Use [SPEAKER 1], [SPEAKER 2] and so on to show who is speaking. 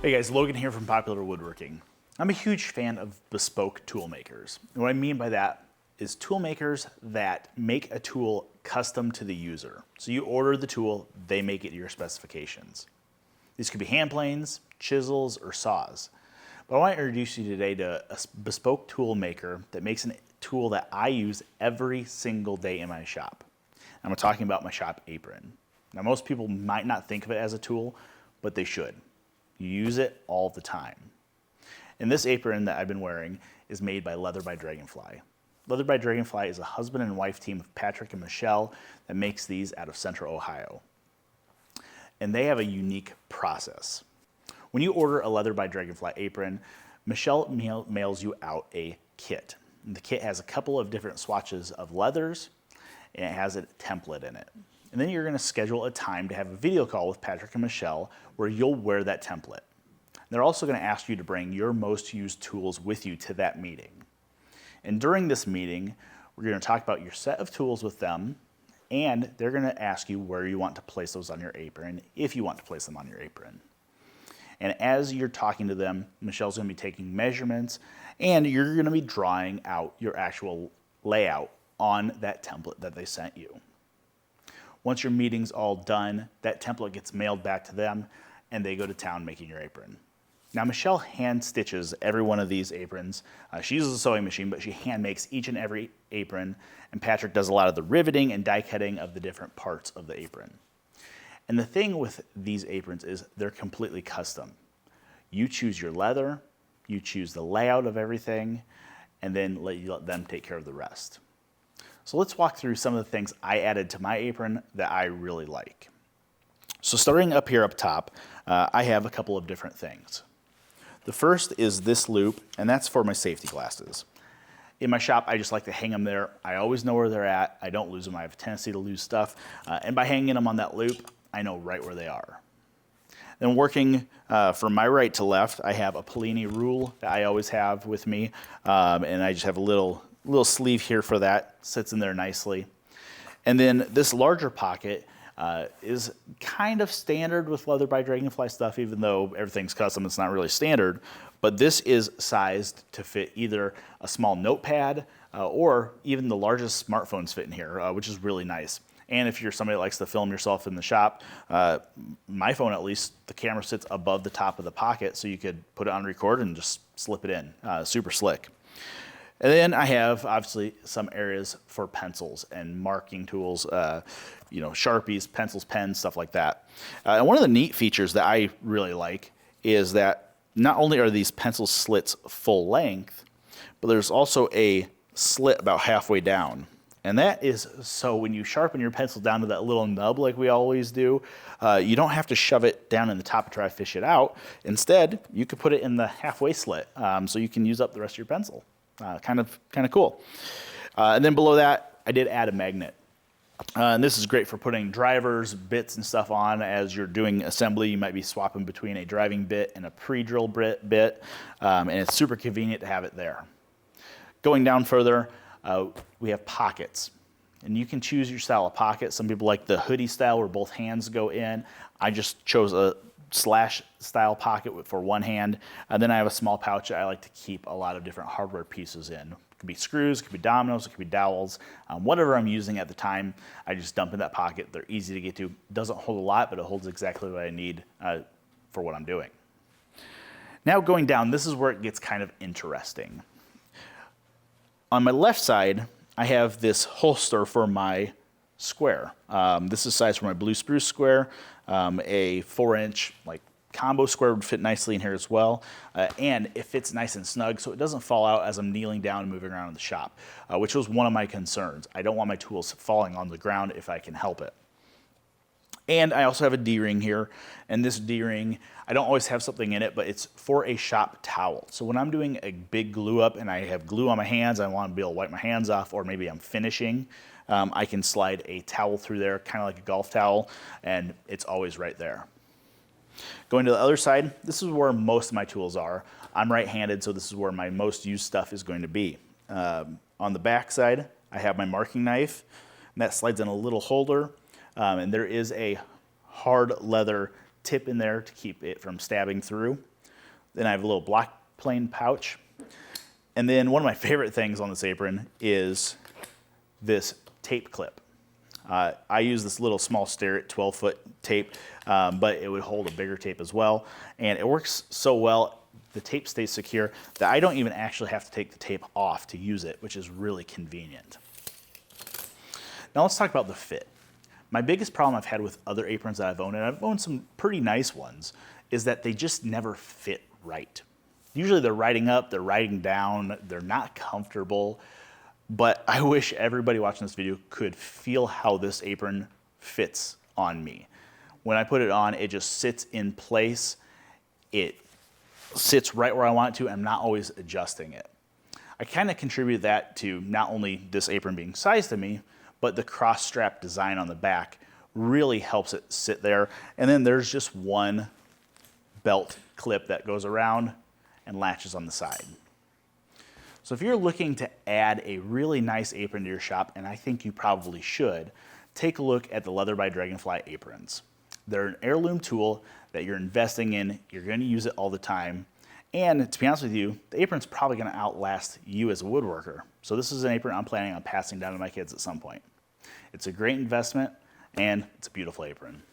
[SPEAKER 1] Hey guys, Logan here from Popular Woodworking. I'm a huge fan of bespoke tool makers. And what I mean by that is tool makers that make a tool custom to the user. So you order the tool, they make it to your specifications. These could be hand planes, chisels, or saws. But I want to introduce you today to a bespoke tool maker that makes a tool that I use every single day in my shop. I'm talking about my shop apron. Now most people might not think of it as a tool, but they should. You use it all the time. And this apron that I've been wearing is made by Leather by Dragonfly. Leather by Dragonfly is a husband and wife team of Patrick and Michelle that makes these out of Central Ohio. And they have a unique process. When you order a Leather by Dragonfly apron, Michelle mails you out a kit. And the kit has a couple of different swatches of leathers, and it has a template in it. And then you're going to schedule a time to have a video call with Patrick and Michelle where you'll wear that template. They're also going to ask you to bring your most used tools with you to that meeting. And during this meeting, we're going to talk about your set of tools with them, and they're going to ask you where you want to place those on your apron, if you want to place them on your apron. And as you're talking to them, Michelle's going to be taking measurements, and you're going to be drawing out your actual layout on that template that they sent you. Once your meeting's all done, that template gets mailed back to them, and they go to town making your apron. Now, Michelle hand stitches every one of these aprons. She uses a sewing machine, but she hand makes each and every apron, and Patrick does a lot of the riveting and die cutting of the different parts of the apron. And the thing with these aprons is they're completely custom. You choose your leather, you choose the layout of everything, and then you let them take care of the rest. So let's walk through some of the things I added to my apron that I really like. So starting up here up top, I have a couple of different things. The first is this loop, and that's for my safety glasses. In my shop, I just like to hang them there. I always know where they're at. I don't lose them. I have a tendency to lose stuff. And by hanging them on that loop, I know right where they are. Then working from my right to left, I have a Polini rule that I always have with me. And I just have a little sleeve here for that, sits in there nicely. And then this larger pocket is kind of standard with Leather by Dragonfly stuff, even though everything's custom, it's not really standard. But this is sized to fit either a small notepad or even the largest smartphones fit in here, which is really nice. And if you're somebody that likes to film yourself in the shop, my phone at least, the camera sits above the top of the pocket, so you could put it on record and just slip it in. Super slick. And then I have, obviously, some areas for pencils and marking tools, Sharpies, pencils, pens, stuff like that. And one of the neat features that I really like is that not only are these pencil slits full length, but there's also a slit about halfway down. And that is so when you sharpen your pencil down to that little nub like we always do, you don't have to shove it down in the top and try to fish it out. Instead, you could put it in the halfway slit so you can use up the rest of your pencil. Kind of cool. And then below that, I did add a magnet. And this is great for putting drivers, bits, and stuff on. As you're doing assembly, you might be swapping between a driving bit and a pre-drill bit, and it's super convenient to have it there. Going down further, we have pockets. And you can choose your style of pocket. Some people like the hoodie style where both hands go in. I just chose a slash style pocket for one hand, and then I have a small pouch that I like to keep a lot of different hardware pieces in. It could be screws, it could be dominoes, it could be dowels, whatever I'm using at the time, I just dump in that pocket. They're easy to get to. Doesn't hold a lot, but it holds exactly what I need for what I'm doing. Now going down, this is where it gets kind of interesting. On my left side, I have this holster for my square. This is size for my blue spruce square. A 4-inch combo square would fit nicely in here as well. And it fits nice and snug so it doesn't fall out as I'm kneeling down and moving around in the shop, which was one of my concerns. I don't want my tools falling on the ground if I can help it. And I also have a D-ring here, and this D-ring, I don't always have something in it, but it's for a shop towel. So when I'm doing a big glue up and I have glue on my hands, I want to be able to wipe my hands off, or maybe I'm finishing, I can slide a towel through there, kind of like a golf towel, and it's always right there. Going to the other side, this is where most of my tools are. I'm right-handed, so this is where my most used stuff is going to be. On the back side, I have my marking knife, and that slides in a little holder. And there is a hard leather tip in there to keep it from stabbing through. Then I have a little block plane pouch. And then one of my favorite things on this apron is this tape clip. I use this little small Starrett 12-foot tape, but it would hold a bigger tape as well. And it works so well, the tape stays secure, that I don't even actually have to take the tape off to use it, which is really convenient. Now let's talk about the fit. My biggest problem I've had with other aprons that I've owned, and I've owned some pretty nice ones, is that they just never fit right. Usually they're riding up, they're riding down, they're not comfortable. But I wish everybody watching this video could feel how this apron fits on me. When I put it on, it just sits in place. It sits right where I want it to, and I'm not always adjusting it. I kind of contribute that to not only this apron being sized to me, but the cross strap design on the back really helps it sit there. And then there's just one belt clip that goes around and latches on the side. So if you're looking to add a really nice apron to your shop, and I think you probably should, take a look at the Leather by Dragonfly aprons. They're an heirloom tool that you're investing in, you're gonna use it all the time, and to be honest with you, the apron's probably gonna outlast you as a woodworker. So this is an apron I'm planning on passing down to my kids at some point. It's a great investment, and it's a beautiful apron.